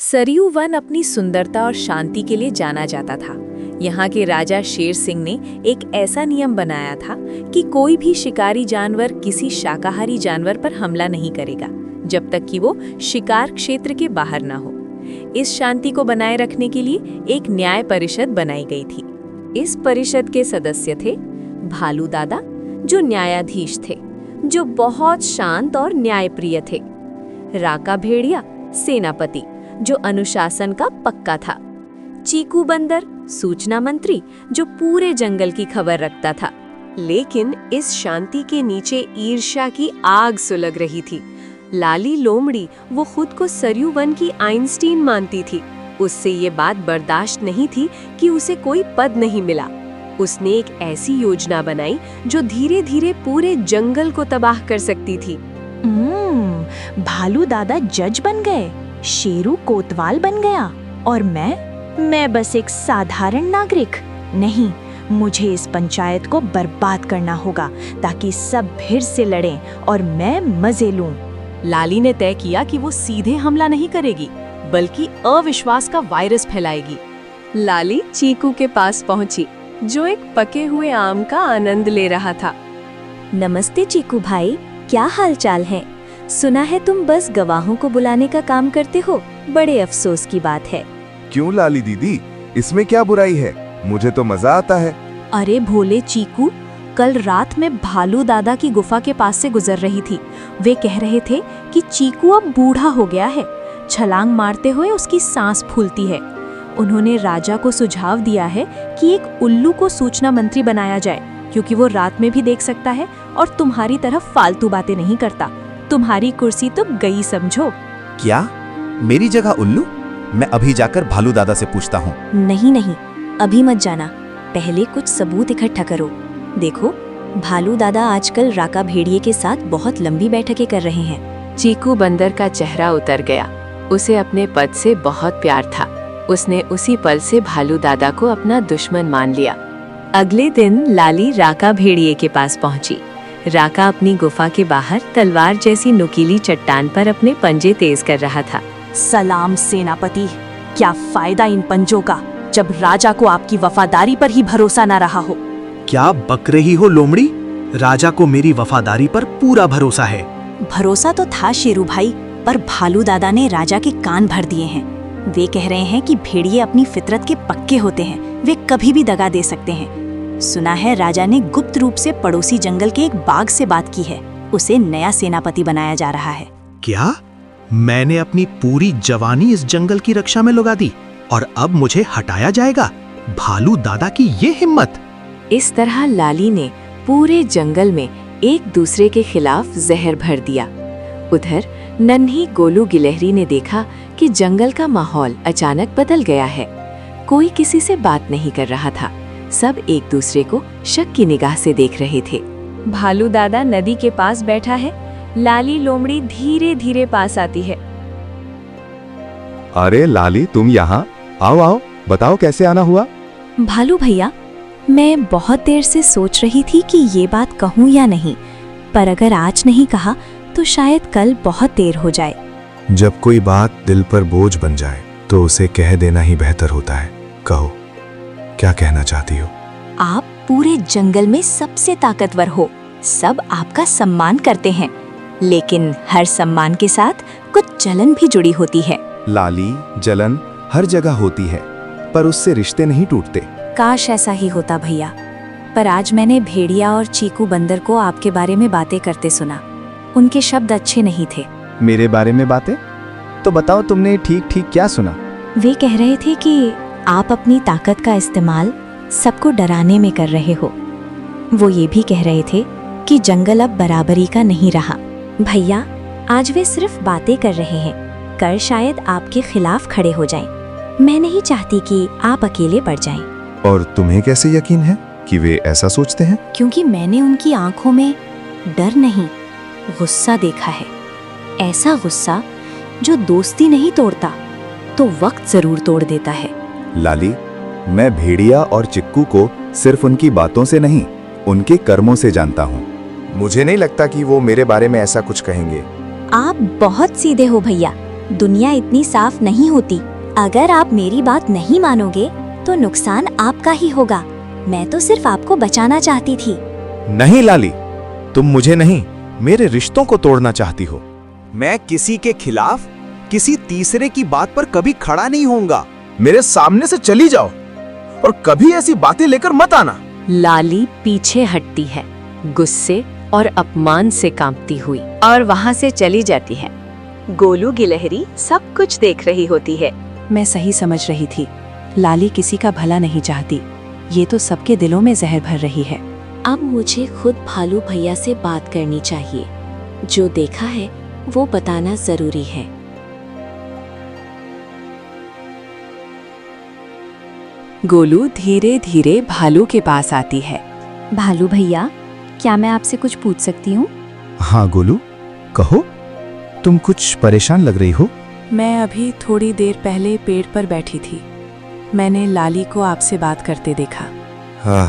Saryu one अपनी सुंदरता और शांति के लिए जाना जाता था। यहाँ के राजा शेर सिंह ने एक ऐसा नियम बनाया था कि कोई भी शिकारी जानवर किसी शाकाहारी जानवर पर हमला नहीं करेगा जब तक कि वो शिकार क्षेत्र के बाहर ना हो। इस शांति को बनाए रखने के लिए एक न्याय परिषद बनाई गई थी। इस परिषद के सदस्य थे भालू दादा, जो न्यायाधीश थे, जो बहुत शांत और न्यायप्रिय थे। राका भेड़िया, सेनापति, जो अनुशासन का पक्का था। चीकू बंदर, सूचना मंत्री, जो पूरे जंगल की खबर रखता था। लेकिन इस शांति के नीचे ईर्ष्या की आग सुलग रही थी। लाली लोमड़ी, वो खुद को सरयू वन की आइंस्टीन मानती थी। उससे ये बात बर्दाश्त नहीं थी कि उसे कोई पद नहीं मिला। उसने एक ऐसी योजना बनाई जो धीरे धीरे पूरे जंगल को तबाह कर सकती थी। भालू दादा जज बन गए, शेरू कोतवाल बन गया और मैं बस एक साधारण नागरिक। नहीं, मुझे इस पंचायत को बर्बाद करना होगा ताकि सब फिर से लड़ें और मैं मजे लूं। लाली ने तय किया कि वो सीधे हमला नहीं करेगी, बल्कि अविश्वास का वायरस फैलाएगी। लाली चीकू के पास पहुंची, जो एक पके हुए आम का आनंद ले रहा था। नमस्ते चीकू भाई, क्या हालचाल है? सुना है तुम बस गवाहों को बुलाने का काम करते हो। बड़े अफसोस की बात है। क्यों लाली दीदी, इसमें क्या बुराई है? मुझे तो मजा आता है। अरे भोले चीकू, कल रात में भालू दादा की गुफा के पास से गुजर रही थी। वे कह रहे थे कि चीकू अब बूढ़ा हो गया है। छलांग मारते हुए उसकी सांस फूलती है। उन्होंने राजा को सुझाव दिया है कि एक उल्लू को सूचना मंत्री बनाया जाए, क्योंकि वो रात में भी देख सकता है और तुम्हारी तरफ फालतू बातें नहीं करता। तुम्हारी कुर्सी तो गई समझो। क्या? मेरी जगह उल्लू? मैं अभी जाकर भालू दादा से पूछता हूँ। नहीं, अभी मत जाना। पहले कुछ सबूत इकट्ठा करो। देखो, भालू दादा आजकल राका भेड़िए के साथ बहुत लंबी बैठकें कर रहे हैं। चीकू बंदर का चेहरा उतर गया। उसे अपने पद से बहुत प्यार था। उसने उसी पल से भालू दादा को अपना दुश्मन मान लिया। अगले दिन लाली राका भेड़िए के पास पहुंची। राका अपनी गुफा के बाहर तलवार जैसी नुकीली चट्टान पर अपने पंजे तेज कर रहा था। सलाम सेनापति, क्या फायदा इन पंजों का जब राजा को आपकी वफादारी पर ही भरोसा न रहा हो। क्या बक रही हो लोमड़ी? राजा को मेरी वफादारी पर पूरा भरोसा है। भरोसा तो था शेरू भाई, पर भालू दादा ने राजा के कान भर दिए हैं। वे कह रहे हैं कि भेड़िए अपनी फितरत के पक्के होते हैं, वे कभी भी दगा दे सकते हैं। सुना है राजा ने गुप्त रूप से पड़ोसी जंगल के एक बाघ से बात की है। उसे नया सेनापति बनाया जा रहा है। क्या? मैंने अपनी पूरी जवानी इस जंगल की रक्षा में लगा दी और अब मुझे हटाया जाएगा? भालू दादा की ये हिम्मत! इस तरह लाली ने पूरे जंगल में एक दूसरे के खिलाफ जहर भर दिया। उधर नन्ही गोलू गिलहरी ने देखा कि जंगल का माहौल अचानक बदल गया है। कोई किसी से बात नहीं कर रहा था। सब एक दूसरे को शक की निगाह से देख रहे थे। भालू दादा नदी के पास बैठा है। लाली लोमड़ी धीरे धीरे पास आती है। अरे लाली, तुम यहाँ? आओ, बताओ कैसे आना हुआ? भालू भैया, मैं बहुत देर से सोच रही थी कि ये बात कहूँ या नहीं, पर अगर आज नहीं कहा तो शायद कल बहुत देर हो जाए। जब कोई बात दिल पर बोझ बन जाए तो उसे कह देना ही बेहतर होता है। कहो, क्या कहना चाहती हो? आप पूरे जंगल में सबसे ताकतवर हो। सब आपका सम्मान करते हैं, लेकिन हर सम्मान के साथ कुछ जलन भी जुड़ी होती है। लाली, जलन हर जगह होती है, पर उससे रिश्ते नहीं टूटते। काश ऐसा ही होता भैया, पर आज मैंने भेड़िया और चीकू बंदर को आपके बारे में बातें करते सुना। उनके शब्द अच्छे नहीं थे। मेरे बारे में बातें? तो बताओ, तुमने ठीक क्या सुना? वे कह रहे थे कि आप अपनी ताकत का इस्तेमाल सबको डराने में कर रहे हो। वो ये भी कह रहे थे कि जंगल अब बराबरी का नहीं रहा। भैया, आज वे सिर्फ बातें कर रहे हैं, कल शायद आपके खिलाफ खड़े हो जाएं। मैं नहीं चाहती कि आप अकेले पड़ जाएं। और तुम्हें कैसे यकीन है कि वे ऐसा सोचते हैं? क्योंकि मैंने उनकी आंखों में डर नहीं, गुस्सा देखा है। ऐसा गुस्सा जो दोस्ती नहीं तोड़ता तो वक्त जरूर तोड़ देता है। लाली, मैं भेड़िया और चिक्कू को सिर्फ उनकी बातों से नहीं, उनके कर्मों से जानता हूँ। मुझे नहीं लगता कि वो मेरे बारे में ऐसा कुछ कहेंगे। आप बहुत सीधे हो भैया। दुनिया इतनी साफ नहीं होती। अगर आप मेरी बात नहीं मानोगे तो नुकसान आपका ही होगा। मैं तो सिर्फ आपको बचाना चाहती थी। नहीं लाली, तुम मुझे नहीं, मेरे रिश्तों को तोड़ना चाहती हो। मैं किसी के खिलाफ किसी तीसरे की बात पर कभी खड़ा नहीं होऊंगा। मेरे सामने से चली जाओ और कभी ऐसी बातें लेकर मत आना। लाली पीछे हटती है, गुस्से और अपमान से कांपती हुई, और वहां से चली जाती है। गोलू गिलहरी सब कुछ देख रही होती है। मैं सही समझ रही थी, लाली किसी का भला नहीं चाहती। ये तो सबके दिलों में जहर भर रही है। अब मुझे खुद भालू भैया से बात करनी चाहिए। जो देखा है वो बताना जरूरी है। गोलू धीरे धीरे भालू के पास आती है। भालू भैया, क्या मैं आपसे कुछ पूछ सकती हूँ? हाँ गोलू, कहो। तुम कुछ परेशान लग रही हो। मैं अभी थोड़ी देर पहले पेड़ पर बैठी थी। मैंने लाली को आपसे बात करते देखा। हाँ,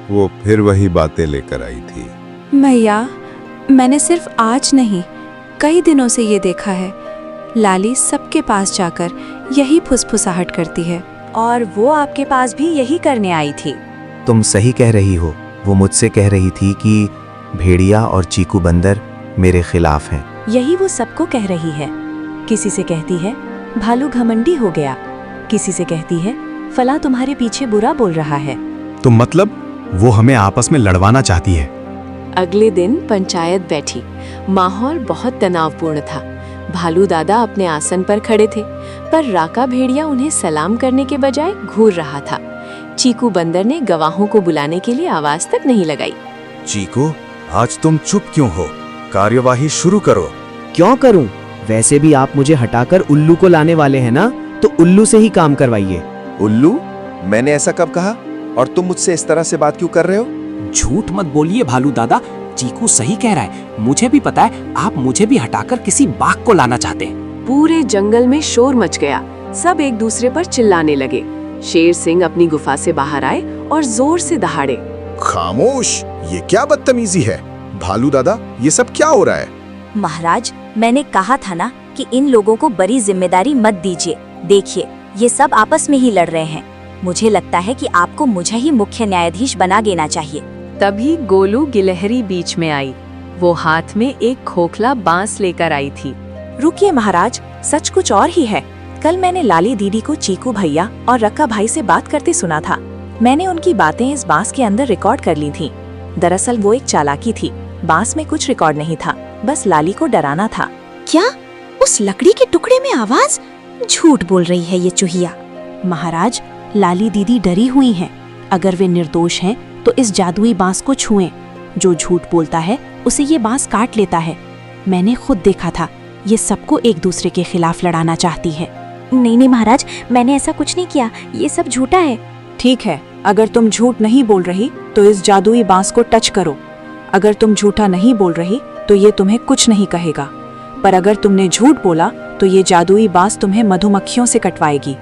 वो फिर वही बातें लेकर आई थी। मैया, मैंने सिर्फ आज नहीं, कई दिनों से ये देखा है। लाली सबके पास जाकर यही फुसफुसाहट करती है, और वो आपके पास भी यही करने आई थी। तुम सही कह रही हो। वो मुझसे कह रही थी कि भेड़िया और चीकू बंदर मेरे खिलाफ हैं। यही वो सबको कह रही है। किसी से कहती है भालू घमंडी हो गया, किसी से कहती है फला तुम्हारे पीछे बुरा बोल रहा है। तो मतलब वो हमें आपस में लड़वाना चाहती है। अगले दिन पंचायत बैठी। माहौल बहुत तनावपूर्ण था। भालू दादा अपने आसन पर खड़े थे, पर राका भेड़िया उन्हें सलाम करने के बजाय घूर रहा था। चीकू बंदर ने गवाहों को बुलाने के लिए आवाज तक नहीं लगाई। चीकू, आज तुम चुप क्यों हो? कार्यवाही शुरू करो। क्यों करूं? वैसे भी आप मुझे हटाकर उल्लू को लाने वाले हैं ना, तो उल्लू से ही काम करवाइए। उल्लू? मैंने ऐसा कब कहा? और तुम मुझसे इस तरह से बात क्यों कर रहे हो? झूठ मत बोलिए भालू दादा, चीकू सही कह रहा है। मुझे भी पता है आप मुझे भी हटाकर किसी बाघ को लाना चाहते हैं। पूरे जंगल में शोर मच गया। सब एक दूसरे पर चिल्लाने लगे। शेर सिंह अपनी गुफा से बाहर आए और जोर से दहाड़े। खामोश! ये क्या बदतमीजी है? भालू दादा, ये सब क्या हो रहा है? महाराज, मैंने कहा था ना कि इन लोगों को बड़ी जिम्मेदारी मत दीजिए। देखिए, ये सब आपस में ही लड़ रहे हैं। मुझे लगता है कि आपको मुझे ही मुख्य न्यायाधीश बना देना चाहिए। तभी गोलू गिलहरी बीच में आई। वो हाथ में एक खोखला बांस लेकर आई थी। रुकिए महाराज, सच कुछ और ही है। कल मैंने लाली दीदी को चीकू भैया और रक्का भाई से बात करते सुना था। मैंने उनकी बातें इस बांस के अंदर रिकॉर्ड कर ली थीं। दरअसल वो एक चालाकी थी। बांस में कुछ रिकॉर्ड नहीं था, बस लाली को डराना था। क्या? उस लकड़ी के टुकड़े में आवाज? झूठ बोल रही है ये चूहिया। महाराज, लाली दीदी डरी हुई हैं। अगर वे निर्दोष हैं तो इस जादुई बांस को छुएं। जो झूठ बोलता है उसे ये बांस काट लेता है। मैंने खुद देखा था। ये सबको एक दूसरे के खिलाफ लड़ाना चाहती है। नहीं महाराज, मैंने ऐसा कुछ नहीं किया। ये सब झूठा है। ठीक है, अगर तुम झूठ नहीं बोल रही तो इस जादुई बांस को टच करो। अगर तुम झूठा नहीं बोल रही तो ये तुम्हें कुछ नहीं कहेगा, पर अगर तुमने झूठ बोला तो ये जादुई बांस तुम्हें मधुमक्खियों से कटवाएगी।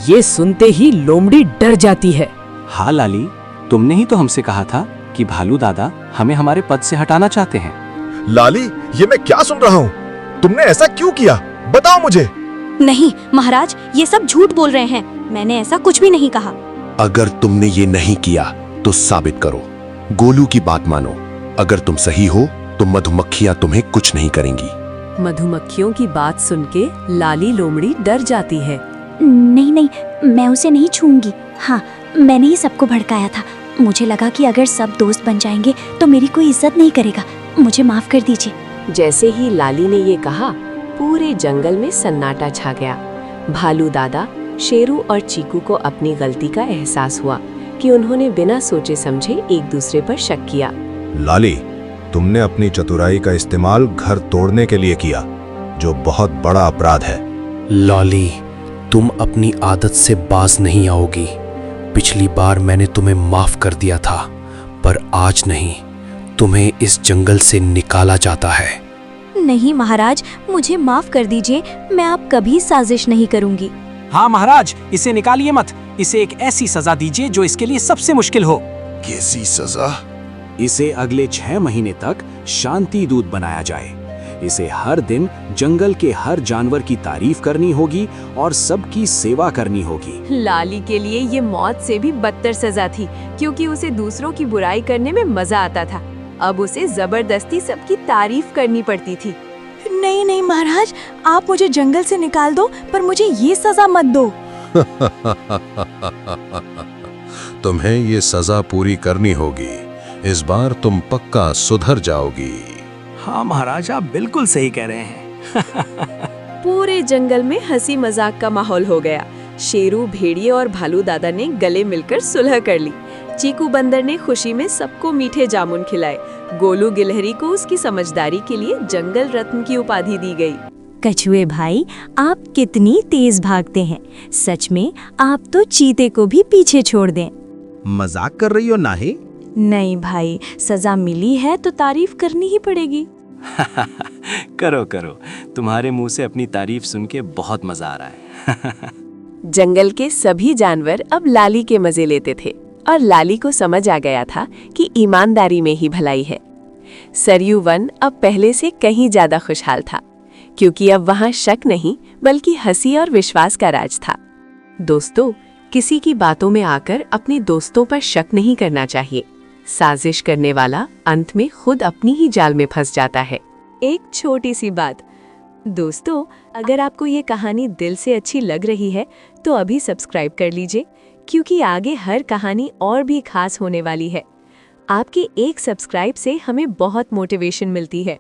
ये सुनते ही लोमड़ी डर जाती है। हाँ लाली, तुमने ही तो हमसे कहा था कि भालू दादा हमें हमारे पद से हटाना चाहते हैं। लाली, ये मैं क्या सुन रहा हूँ? तुमने ऐसा क्यों किया? बताओ मुझे। नहीं महाराज, ये सब झूठ बोल रहे हैं। मैंने ऐसा कुछ भी नहीं कहा। अगर तुमने ये नहीं किया तो साबित करो। गोलू की बात मानो। अगर तुम सही हो तो मधुमक्खियां तुम्हें कुछ नहीं करेंगी। मधुमक्खियों की बात सुन के लाली लोमड़ी डर जाती है। नहीं, मैं उसे नहीं छूंगी। हाँ, मैंने ही सबको भड़काया था। मुझे लगा कि अगर सब दोस्त बन जाएंगे तो मेरी कोई इज्जत नहीं करेगा। मुझे माफ कर दीजिए। जैसे ही लाली ने ये कहा, पूरे जंगल में सन्नाटा छा गया। भालू दादा, शेरू और चीकू को अपनी गलती का एहसास हुआ कि उन्होंने बिना सोचे समझे एक दूसरे पर शक किया। लाली, तुमने अपनी चतुराई का इस्तेमाल घर तोड़ने के लिए किया, जो बहुत बड़ा अपराध है। लाली, तुम अपनी आदत से बाज नहीं आओगी। पिछली बार मैंने तुम्हें माफ कर दिया था, पर आज नहीं। तुम्हें इस जंगल से निकाला जाता है। नहीं महाराज, मुझे माफ कर दीजिए। मैं अब कभी साजिश नहीं करूंगी। हाँ महाराज, इसे निकालिए मत। इसे एक ऐसी सजा दीजिए जो इसके लिए सबसे मुश्किल हो। कैसी सजा? इसे अगले 6 महीने तक शांति दूत बनाया जाए। इसे हर दिन जंगल के हर जानवर की तारीफ करनी होगी और सबकी सेवा करनी होगी। लाली के लिए ये मौत से भी बदतर सजा थी, क्योंकि उसे दूसरों की बुराई करने में मजा आता था। अब उसे जबरदस्ती सबकी तारीफ करनी पड़ती थी। नहीं नहीं महाराज, आप मुझे जंगल से निकाल दो, पर मुझे ये सजा मत दो। तुम्हें ये सजा पूरी करनी होगी। इस बार तुम पक्का सुधर जाओगी। हाँ महाराज, आप बिल्कुल सही कह रहे हैं। पूरे जंगल में हंसी मजाक का माहौल हो गया। शेरू, भेड़िए और भालू दादा ने गले मिलकर सुलह कर ली। चीकू बंदर ने खुशी में सबको मीठे जामुन खिलाए। गोलू गिलहरी को उसकी समझदारी के लिए जंगल रत्न की उपाधि दी गई। कछुए भाई, आप कितनी तेज भागते हैं। सच में आप तो चीते को भी पीछे छोड़ दें। मजाक कर रही हो नाहे? नहीं भाई, सजा मिली है तो तारीफ करनी ही पड़ेगी। करो करो, तुम्हारे मुंह से अपनी तारीफ सुन के बहुत मजा आ रहा है। जंगल के सभी जानवर अब लाली के मजे लेते थे और लाली को समझ आ गया था कि ईमानदारी में ही भलाई है। सरयू वन अब पहले से कहीं ज्यादा खुशहाल था, क्योंकि अब वहां शक नहीं बल्कि हंसी और विश्वास का राज था। दोस्तों, किसी की बातों में आकर अपने दोस्तों पर शक नहीं करना चाहिए। साजिश करने वाला अंत में खुद अपनी ही जाल में फंस जाता है। एक छोटी सी बात दोस्तों, अगर आपको ये कहानी दिल से अच्छी लग रही है तो अभी सब्सक्राइब कर लीजिए, क्योंकि आगे हर कहानी और भी खास होने वाली है। आपके एक सब्सक्राइब से हमें बहुत मोटिवेशन मिलती है।